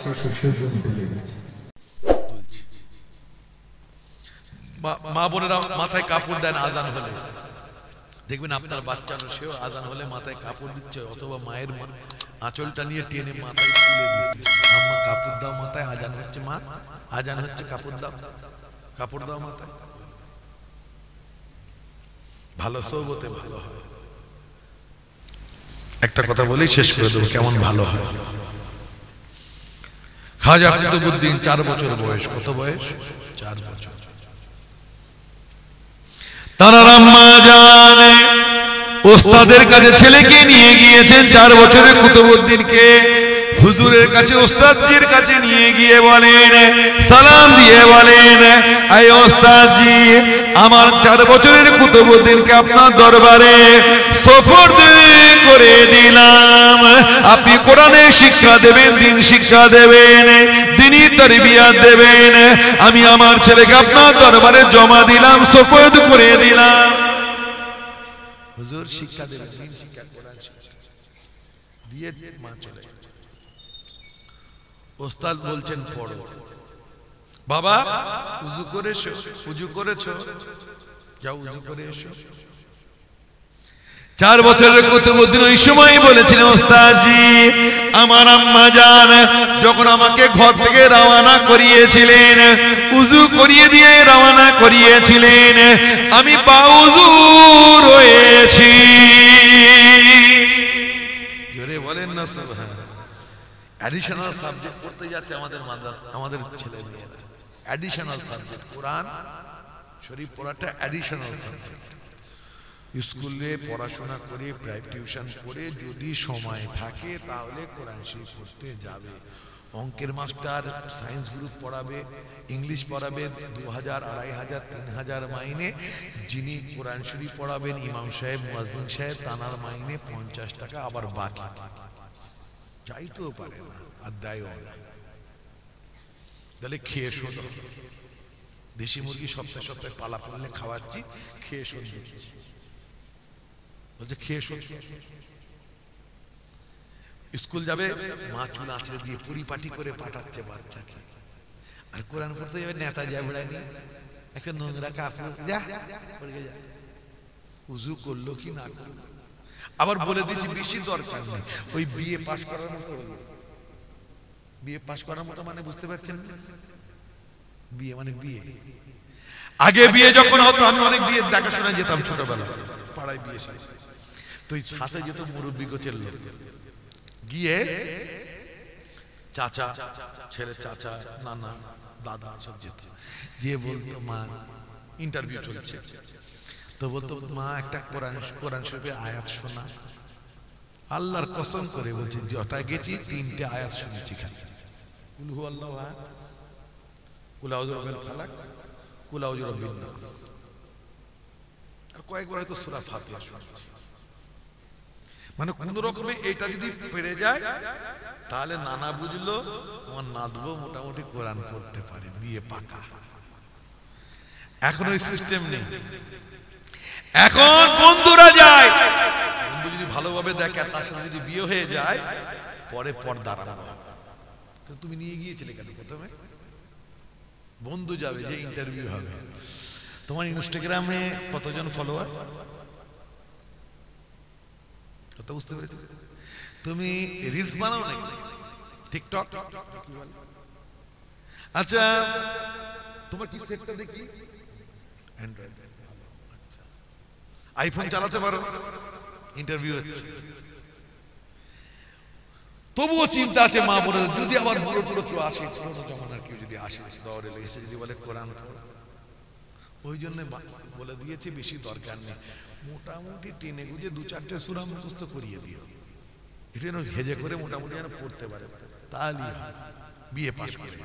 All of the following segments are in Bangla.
600 জন চলে গেছে। মা বোনেরা মাথায় কাপড় দেন আজান হলে, দেখবেন আপনার বাচ্চারও সেও আজান হলে মাথায় কাপড় দিচ্ছে, অথবা মায়ের আঁচলটা নিয়ে টেনে মাথায় তুলে দিচ্ছে, আম্মা কাপড় দাও মাথায়, আজান হচ্ছে, মা আজান হচ্ছে, কাপড় দাও, কাপড় দাও মাথায়। ভালো সৌবতে ভালো হয়। একটা কথা বলেই শেষ করে দেবো, কেমন ভালো হয়। খাজা কুতুবউদ্দিন 4 বছর বয়স। কত বয়স? 4 বছর। তার আম্মা জানে ওস্তাদের কাছে ছেলেকে নিয়ে গিয়েছেন 4 বছরের কুতুবউদ্দিনকে। হুজুরের কাছে, ওস্তাদজির কাছে নিয়ে গিয়ে বলেন, সালাম দিয়ে বলেন, আয় ওস্তাদজি, আমার 4 বছরের কুতুবউদ্দিনকে আপনার দরবারে সুপুর্দ করে দিলাম। আপনি কোরআনের শিক্ষা দেবেন, দ্বীন শিক্ষা দেবেন, দ্বীনি তারবিয়াত দেবেন। আমি আমার ছেলেকে আপনার দরবারে জমা দিলাম, সুপুর্দ করে দিলাম। হুজুর শিক্ষা দেবেন, দ্বীন শিক্ষা, কোরআন শিক্ষা দিয়ে মা চলে গেছে। ওস্তাদ বলছেন পড়ো। বাবা উযু করেছো? উযু করেছো? যাও উযু করে এসো। 4 বছরের কুতুবউদ্দিন ওই সময় বলেছিলেন, ওস্তাদজি, আমার আম্মা জান যখন আমাকে ঘর থেকে রওনা করিয়েছিলেন, উযু করিয়ে দিয়ে রওনা করিয়েছিলেন, আমি বাউযু রয়েছি। জোরে বলেন না সুবহানাল্লাহ। অ্যাডিশনাল সাবজেক্ট পড়তে যাচ্ছে আমাদের মাদ্রাসা, আমাদের ছেলে মেয়েরা। অ্যাডিশনাল সাবজেক্ট, কোরআন শরীফ পড়াটা অ্যাডিশনাল সাবজেক্ট। স্কুলে পড়াশোনা করে, প্রাইভেট টিউশন করে যদি সময় থাকে তাহলে কোরআন শরীফ পড়তে যাবে। অঙ্কের মাস্টার, সায়েন্স গ্রুপ পড়াবে, ইংলিশ পড়াবে, 2000, 2500, 3000 মাইনে। যিনি কোরআন শরীফ পড়াবেন, ইমাম সাহেব, মুয়াজ্জিন সাহেব, তানার মাইনে 50 টাকা, আবার বাকি চাইতেও পারে না, আর দেয়ও না। তাহলে খেয়ে শোধ। দেশি মুরগি সপ্তাহে সপ্তাহে পালা পাললে খাওয়াচ্ছি, খেয়ে শোধ বলছে, খেয়ে শোধ। স্কুল যাবে, মা চুল আঁচড়ে দিয়ে পরিপাটি করে পাঠাচ্ছে বাচ্চাকে। আর কোরআন পড়তে যাবে, নেতা যাবড়ানি একটা নোংরা কাপড়, যা যা। উযু করলো কি না করলো। আবার বলে দিয়েছি বেশি দরকার নেই, ওই বিএ পাস করার মতো হলো। বিএ পাস করার মতো মানে বুঝতে পারছেন? বিয়ে মানে বিয়ে। আগে বিয়ে যখন হতো, আমি অনেক বিয়ে দেখাশোনা যেতাম ছোটবেলা, পাড়ায় বিয়ে শেষ, তো সাথে যেত মুরব্বী গোছের লোক, গিয়ে চাচা, ছেলে চাচা, নানা, দাদা সব যেত, গিয়ে বলতো, মা ইন্টারভিউ চলছে, তো বলতো, মা একটা কোরআন শরীফের আয়াত শোনা। আল্লাহর কসম করে বলছি, যটা গেছি 3টে আয়াত শুনেছি খালি। কুল হু আল্লাহু আহাদ, কুল আউযু বিরাব্বিল ফালাক, কুল আউযু বিরাব্বিন নাস, আর কয়েকবার হয়তো সূরা ফাতিহা শুনেছি। মানে কোন রকমে এটা যদি পেরে যায় তাহলে নানা বুঝলো আমার নাতবো মোটামুটি কোরআন পড়তে পারে, বিয়ে পাকা। এখন ওই সিস্টেম নেই। এখন বন্ধুরা যায়, বন্ধু যদি ভালোভাবে দেখে, তার সাথে যদি বিয়ে হয়ে যায়, পরে পর্দা আরম্ভ হবে। তুমি নিয়ে গিয়েছিলে কেন প্রথমে? বন্ধু যাবে, যে ইন্টারভিউ হবে। তোমার ইনস্টাগ্রামে কতজন ফলোয়ার? কত বুঝতে পেরেছি? তুমি রিলস বানাও নাকি? টিকটক? আচ্ছা, তোমার কি সেটটা দেখি? অ্যান্ড্রয়েড। আইফোন চালাতে পারো? ইন্টারভিউ হচ্ছে। তবুও চিন্তা আছে মা বোনের, যদি আবার বুড়ো টুড়ো কেউ আসে, পুরোনো জমানার কেউ যদি আসে, দৌড়ে এসে যদি বলে কোরআন পড়ো, ওই জন্য বলে দিয়েছি বেশি দরকার নেই, মোটামুটি টেনে গুঁজে 2-4টে সূরা মুখস্থ করিয়ে দিও, এটা যেন হেজে করে মোটামুটি যেন পড়তে পারে, তাহলেই বিএ পাস করে।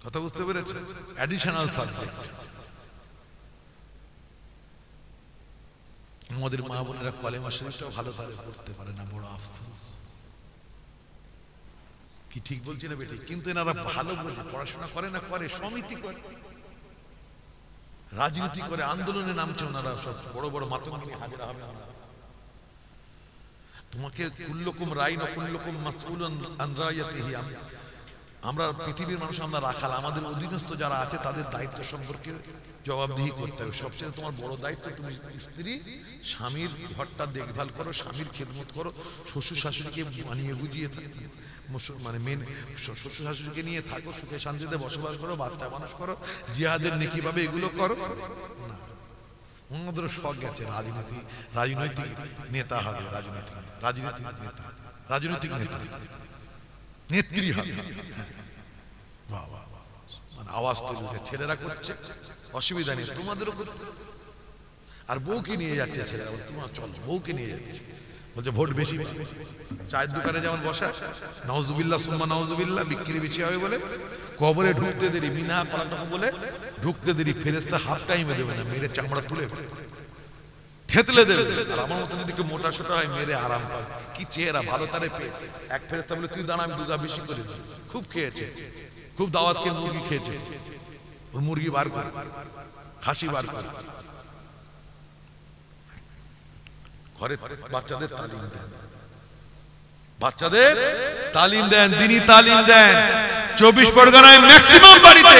কথা বুঝতে পেরেছে? Additional subject. আমাদের মা বোনেরা কলেমা শরীফটাও ভালো করে পড়তে পারে না, বড় আফসোস। কি ঠিক বলছি না বেটি? কিন্তু এনারা ভালো বোঝে, পড়াশোনা করে না, করে সমিতি করে, রাজনীতি করে, আন্দোলনে নামছে ওনারা, সব বড় বড় মাতঙ্গিনী হাজিরা হবে। তোমাকে কুল্লুকুম রাইন ওয়া কুল্লুকুম মাসউলুন আন রাইয়াতিহি। আমরা পৃথিবীর মানুষ, আমরা রাখাল, আমাদের অধীনস্থ যারা আছে তাদের দায়িত্ব সম্পর্কে জবাবদিহি করতে হবে। সবচেয়ে তোমার বড় দায়িত্ব, তুমি স্ত্রী, স্বামীর ঘরটা দেখভাল করো, স্বামীর খেদমত করো, শ্বশুর শাশুড়িকে মানিয়ে বুঝিয়ে থাকো, মানে মেনে শ্বশুর শাশুড়িকে নিয়ে থাকো, সুখে শান্তিতে বসবাস করো, বাচ্চা মানুষ করো, জিহাদের নেকি পাবে, এগুলো করো না। অন্যদের শখ গেছে রাজনৈতিক নেতা হবে, রাজনৈতিক নেতা নেত্রী হবে, মানে আওয়াজ তৈরি, ছেলেরা করছে, অসুবিধা নেই, তোমাদেরও করতে। আর বউকে নিয়ে যাচ্ছে ছেলেরা, তোমার চল বউকে নিয়ে যাচ্ছে, বলছে ভোট বেশি। চায়ের দোকানে যেমন বসা, নাউজুবিল্লাহ সুম্মা নাউজুবিল্লাহ, বিক্রি বেশি হবে বলে কবরে ঢুকতে দেরি, মিনা কলাটা বলে ঢুকতে দেরি, ফেরেশতা হাফ টাইমে দেবে না, মেরে চামড়া তুলে থেতলে দেবে। আর আমার মতন যদি একটু মোটা সোটা হয়, মেরে আরাম পাবে। কি চেহারা, ভালো তারে পেট। এক ফেরেশতা বলে তুই দাঁড়া, আমি দুগা বেশি করে দিই। খুব খেয়েছে, খুব দাওয়াত খেয়ে মুরগি খেয়েছে, ওর মুরগি বার করে, খাসি বার করে। ঘরে বাচ্চাদের তালিম দেন, বাচ্চাদের তালিম দেন, দিনী তালিম দেন। 24 পরগনায় ম্যাক্সিমাম বাড়িতে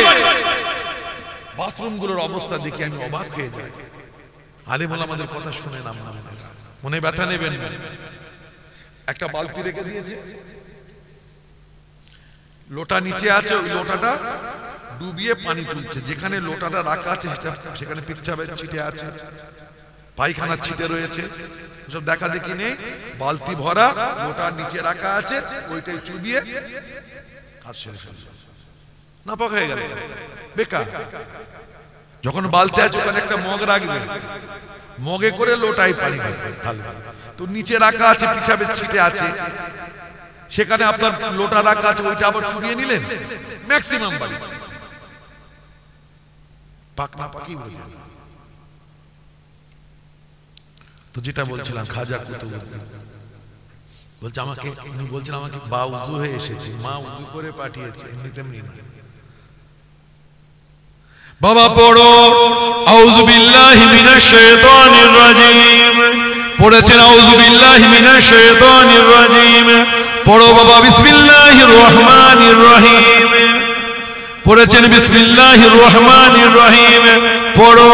বাথরুম গুলোর অবস্থা দেখে আমি অবাক হয়ে যাই। আলেম ওলামাদের কথা শুনে না, মনে ব্যথা নেবেন না। একটা বালতি রেখে দিয়েছে, লোটা নিচে আছে, ওই লোটাটা ডুবিয়ে পানি তুলছে। যেখানে লোটাটা রাখা আছে সেখানে পেচ্ছাবের ছিটে আছে, পায়খানার ছিটে রয়েছে, সব দেখা দেখি নেই। বালতি ভরা, লোটার নিচে রাখা আছে, ওইটাই চুবিয়ে কাজ শেষ না, পাক হয়ে গেল, বেকার। যখন বালতি আছে ওখানে একটা মগ রাখবে, মগে করে লোটাই পানি ঢালবে। তো নিচে রাখা আছে, পিছাবের ছিটে আছে, সেখানে আপনার লোটা রাখা আছে, ওইটা আবার চুবিয়ে নিলেন। ম্যাক্সিমাম বাড়ি পাক না পাকি বলছেন। তো যেটা বলছিলাম, খাজা কুতুবউদ্দিন বলছে আমাকে, উনি বলছেন আমাকে বা উজু হয়ে এসেছি, মা উজু করে পাঠিয়েছে, এমনি তেমনি না। বাবা পড়ো আউযু বিল্লাহি মিনাশ শাইতানির রাজিম, পড়েছেন আউযু বিল্লাহি মিনাশ শাইতানির রাজিম। পড়ো বাবা বিসমিল্লাহির রহমানির রহিম, পড়েছেন বিসমিল্লাহির রহমানির রহিম। পড়ো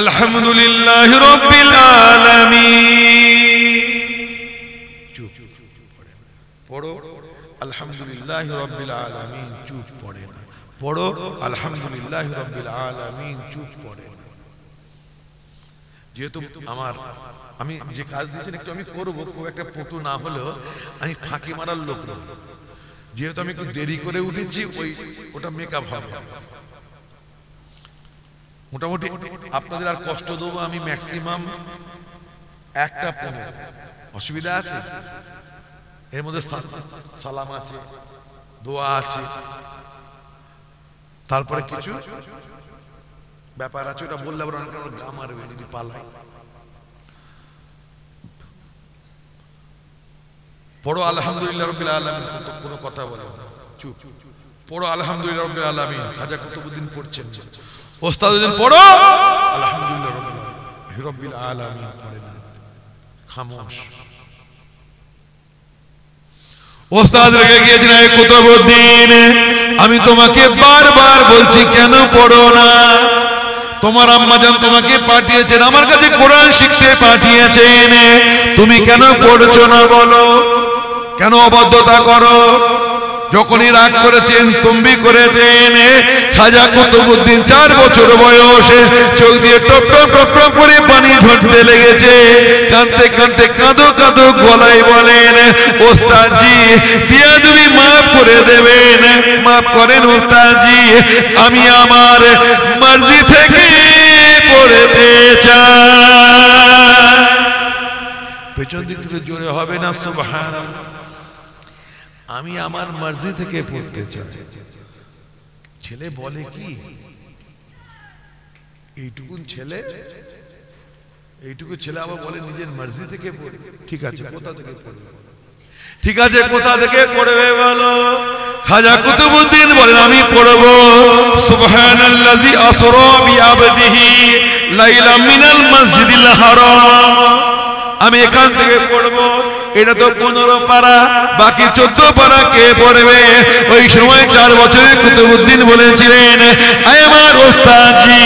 আলহামদুলিল্লাহি রাব্বিল আলামিন, চুপ পড়ো আলহামদুলিল্লাহি রাব্বিল আলামিন, চুপ পড়ে না। পড়ো আলহামদুলিল্লাহি রাব্বিল আলামিন, চুপ পড়ে না। যেহেতু আমি যে কাজ দিয়েছেন একটু আমি করবো, খুব একটা পটু না হলেও আমি ফাঁকি মারার লোক না। যেহেতু আমি একটু দেরি করে উঠেছি, ওটা মেকআপ হবে। মোটামুটি আপনাদের আর কষ্ট দেবো আমি ম্যাক্সিমাম 1:15। অসুবিধা আছে? এর মধ্যে সালাম আছে, দোয়া আছে, তারপরে কিছু ব্যাপার আছে, ওটা বললে আবার অনেক গা মারবে যদি পালাই। পড়ো আলহামদুলিল্লাহ রাব্বিল আলামিন, কোনো কথা বলে না, চুপ। পড়ো আলহামদুলিল্লাহ রাব্বিল আলামিন, খাজা কুতুবউদ্দিন পড়ছেন, ওস্তাদউদ্দিন পড়ো আলহামদুলিল্লাহ রাব্বিল আলামিন, পড়ে না, খামোশ। ওস্তাদ রেগে গিয়েছেন, এই কুতুবউদ্দিন আমি তোমাকে বারবার বলছি কেন পড়ো না? তোমার আম্মাজান তোমাকে পাঠিয়েছেন, আমার কাছে কোরআন শিখতে পাঠিয়েছেন, তুমি কেন পড়ছো না বলো? কেন অবাধ্যতা করো? যখনই রাগ করেছেন, তম্বি করেছেন, খাজা কুতুবউদ্দিন 4 বছর বয়সে চোখ দিয়ে টপ টপ টপ টপ করে পানি ঝরতে লেগেছে। কাঁদতে কাঁদতে কাঁদো কাঁদো গলায় বলেন, ওস্তাদজি বিয়াদবি মাফ করে দেবেন, মাফ করেন ওস্তাদজি, আমি আমার মর্জি থেকে পড়তে চাই। পেছন দিক থেকে জোরে হবে না সুবহানাল্লাহ। আমি আমার মর্জি থেকে পড়তে চাই। ছেলে বলে কি, এইটুকু ছেলে আবার বলে নিজের মর্জি থেকে পড়ে। ঠিক আছে, কোথা থেকে পড়বে? ঠিক আছে, কোথা থেকে পড়বে বলো? খাজা কুতুবউদ্দিন বলেন আমি পড়ব সুবহানাল্লাযী আসরা বিআবদিহি লাইলাম মিনাল মাসজিদিল হারাম। আমি এখান থেকে পড়বো। এটা তো 15 পারা, বাকি 14 পারা কে পড়বে? ওই সময় 4 বছরের কুতুবউদ্দিন বলেছিলেন, আমার ওস্তাদজি,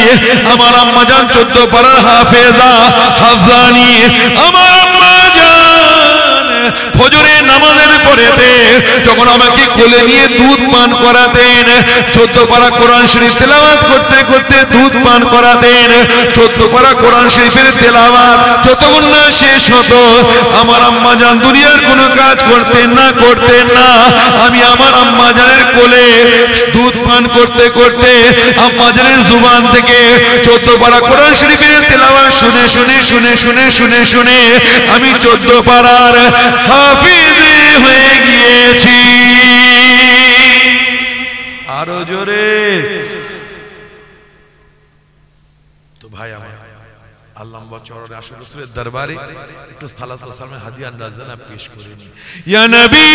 আমার আম্মাজান 14 পারার হাফেজা হাফজানি, আমার আম্মাজান ফজরের নামাজের পরেতে যখন আমাকে কোলে নিয়ে দুধ পান করাতেন, 14 পারা কোরআন শরীফ তেলাওয়াত করতে করতে দুধ পান করাতেন। 14 পারা কোরআন শরীফের তেলাওয়াত যতক্ষণ না শেষ হতো, আমার আম্মাজান দুনিয়ার কোনো কাজ করতেন না। আমি আমার আম্মাজানের কোলে দুধ পান করতে করতে আম্মাজানের জুবান থেকে 14 পারা কোরআন শরীফের তেলাওয়াত শুনে আমি 14 পারার হাফিজ হয়ে গিয়েছি। আরো জোরে। তো ভাই আমার আল্লাহ চরণে আসলে রাসূলের দরবারে একটু সালাত ও সালাম হাদিয়া আন্দাজানা পেশ করে নি। ইয়া নবী